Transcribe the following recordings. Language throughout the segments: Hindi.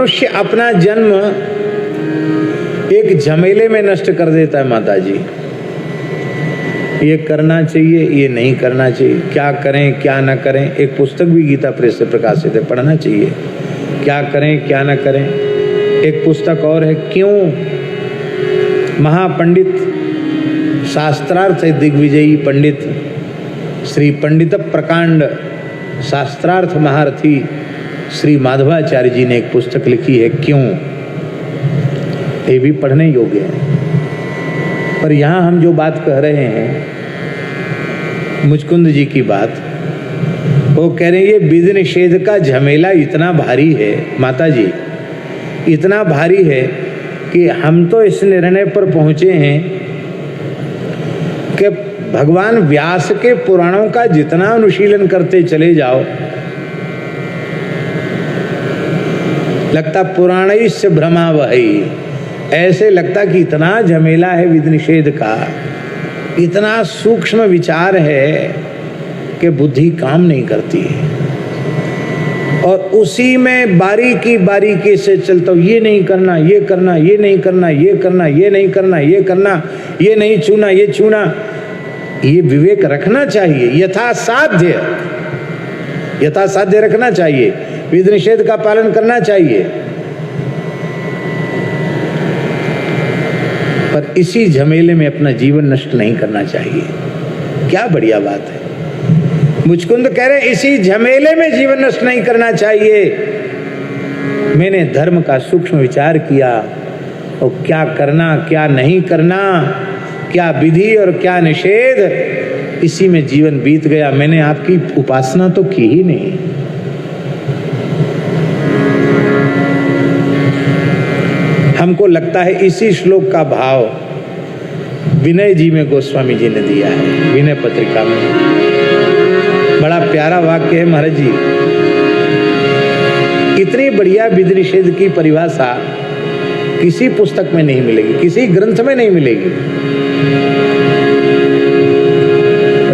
मनुष्य अपना जन्म एक झमेले में नष्ट कर देता है माता जी। ये करना चाहिए, ये नहीं करना चाहिए, क्या करें क्या ना करें। एक पुस्तक भी गीता प्रेस से प्रकाशित है, पढ़ना चाहिए, क्या करें क्या ना करें। एक पुस्तक और है, क्यों। महापंडित शास्त्रार्थ दिग्विजयी पंडित श्री पंडित प्रकांड शास्त्रार्थ महारथी श्री माधवाचार्य जी ने एक पुस्तक लिखी है, क्यों। ये भी पढ़ने योग्य है। पर यहाँ हम जो बात कह रहे हैं, मुचकुंद जी की बात, वो कह रहे हैं ये विधि निषेध का झमेला इतना भारी है माता जी, इतना भारी है कि हम तो इस निर्णय पर पहुंचे हैं कि भगवान व्यास के पुराणों का जितना अनुशीलन करते चले जाओ, लगता पुराणैश्च भ्रमावहै, ऐसे लगता कि इतना झमेला है विधि निषेध का, इतना सूक्ष्म विचार है कि बुद्धि काम नहीं करती है। और उसी में बारीकी बारीकी से चलता हूँ, ये नहीं करना, ये करना, ये नहीं करना, ये करना, ये नहीं करना, ये करना, ये नहीं छूना, ये छूना। ये विवेक रखना चाहिए, यथासाध्य रखना चाहिए, विधि निषेध का पालन करना चाहिए। पर इसी झमेले में अपना जीवन नष्ट नहीं करना चाहिए। क्या बढ़िया बात है। मुचकुंद कह रहे इसी झमेले में जीवन नष्ट नहीं करना चाहिए। मैंने धर्म का सूक्ष्म विचार किया और क्या करना क्या नहीं करना, क्या विधि और क्या निषेध, इसी में जीवन बीत गया। मैंने आपकी उपासना तो की ही नहीं। हमको लगता है इसी श्लोक का भाव विनय जी में गोस्वामी जी ने दिया है, विनय पत्रिका में। बड़ा प्यारा वाक्य है महाराज जी। इतनी बढ़िया विधि निषेध की परिभाषा किसी पुस्तक में नहीं मिलेगी, किसी ग्रंथ में नहीं मिलेगी।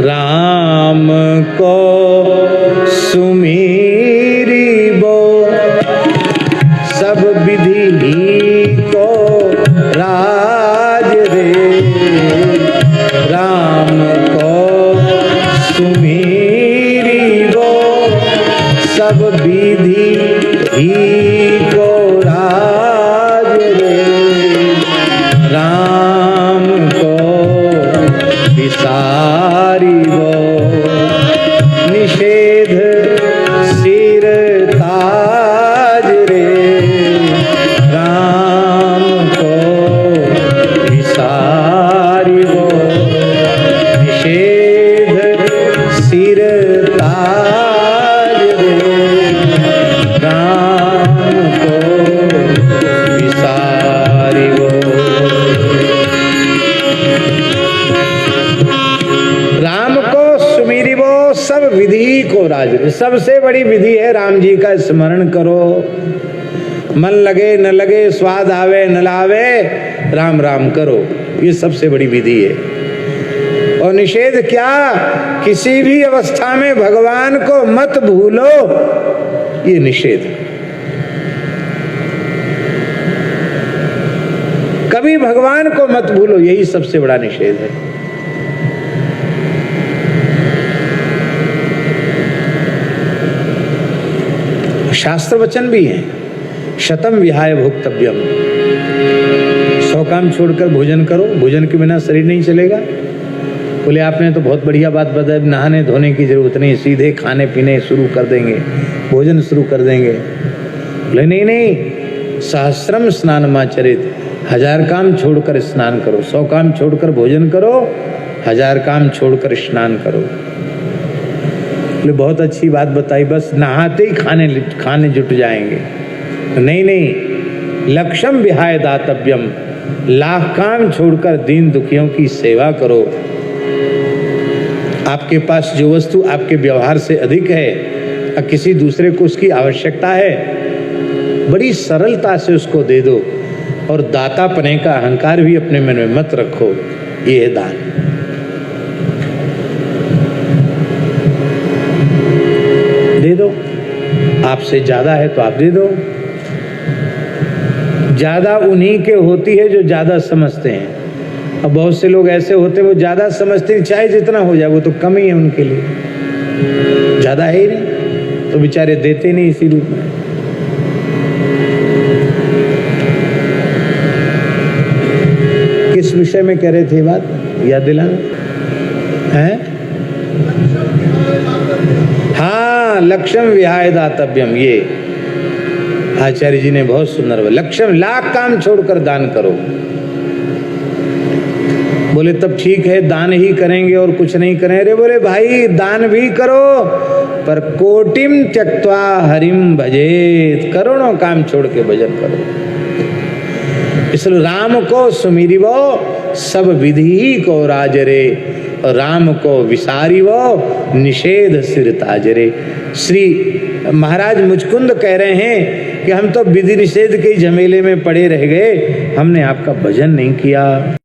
राम को सुमीरिबो सब विधि ही को राज रे, राम को सुमीरिबो सब विधि ही को राज रे, राम को विसारिबो निषेध सिर ताज रे, राम को विसारिबो निषेध सिर ताज रे, राम को विसारिबो। राम को सुमिरिबो सब विधि को राज। सबसे बड़ी विधि है राम जी का स्मरण करो। मन लगे न लगे, स्वाद आवे न लावे, राम राम करो, ये सबसे बड़ी विधि है। और निषेध क्या, किसी भी अवस्था में भगवान को मत भूलो, ये निषेध। कभी भगवान को मत भूलो, यही सबसे बड़ा निषेध है। शास्त्र वचन भी है, शतम विहाय भोक्तव्यम, 100 काम छोड़कर भोजन करो, भोजन के बिना शरीर नहीं चलेगा। बोले आपने तो बहुत बढ़िया बात बताई, नहाने धोने की जरूरत नहीं, सीधे खाने पीने शुरू कर देंगे, भोजन शुरू कर देंगे। बोले नहीं नहीं, सहस्रम स्नानमाचरित, 1000 काम छोड़कर स्नान करो, 100 काम छोड़कर भोजन करो, 1000 काम छोड़कर स्नान करो। बहुत अच्छी बात बताई, बस नहाते ही खाने जुट जाएंगे। नहीं नहीं, लक्ष्यम विहाय दातव्यम, लाख काम छोड़कर दीन दुखियों की सेवा करो। आपके पास जो वस्तु आपके व्यवहार से अधिक है और किसी दूसरे को उसकी आवश्यकता है, बड़ी सरलता से उसको दे दो। और दातापने का अहंकार भी अपने मन में मत रखो, ये है दान। दे दो, आपसे ज्यादा है तो आप दे दो, ज्यादा उन्हीं के होती है जो ज्यादा समझते हैं। अब बहुत से लोग ऐसे होते हैं वो ज्यादा समझते हैं, चाहे जितना हो जाए वो तो कम ही है उनके लिए, ज्यादा है ही नहीं, तो बेचारे देते नहीं इसी रूप में। किस विषय में कह रहे थे बात, याद दिलाना है? हाँ, लक्ष्यम विहाय दातव्यम, ये आचार्य जी ने बहुत सुंदर बोला। लक्ष्यम, लाख काम छोड़कर दान करो। बोले तब ठीक है दान ही करेंगे और कुछ नहीं करें। अरे बोले भाई दान भी करो पर कोटिम त्यक्त्वा हरिम भजेत, करोड़ों काम छोड़ के भजन करो। इसलिए राम को सुमिरिवो सब विधि को राजरे, राम को विसारिवो निषेध सिर ताजरे। श्री महाराज मुचकुंद कह रहे हैं कि हम तो विधि निषेध के झमेले में पड़े रह गए, हमने आपका भजन नहीं किया।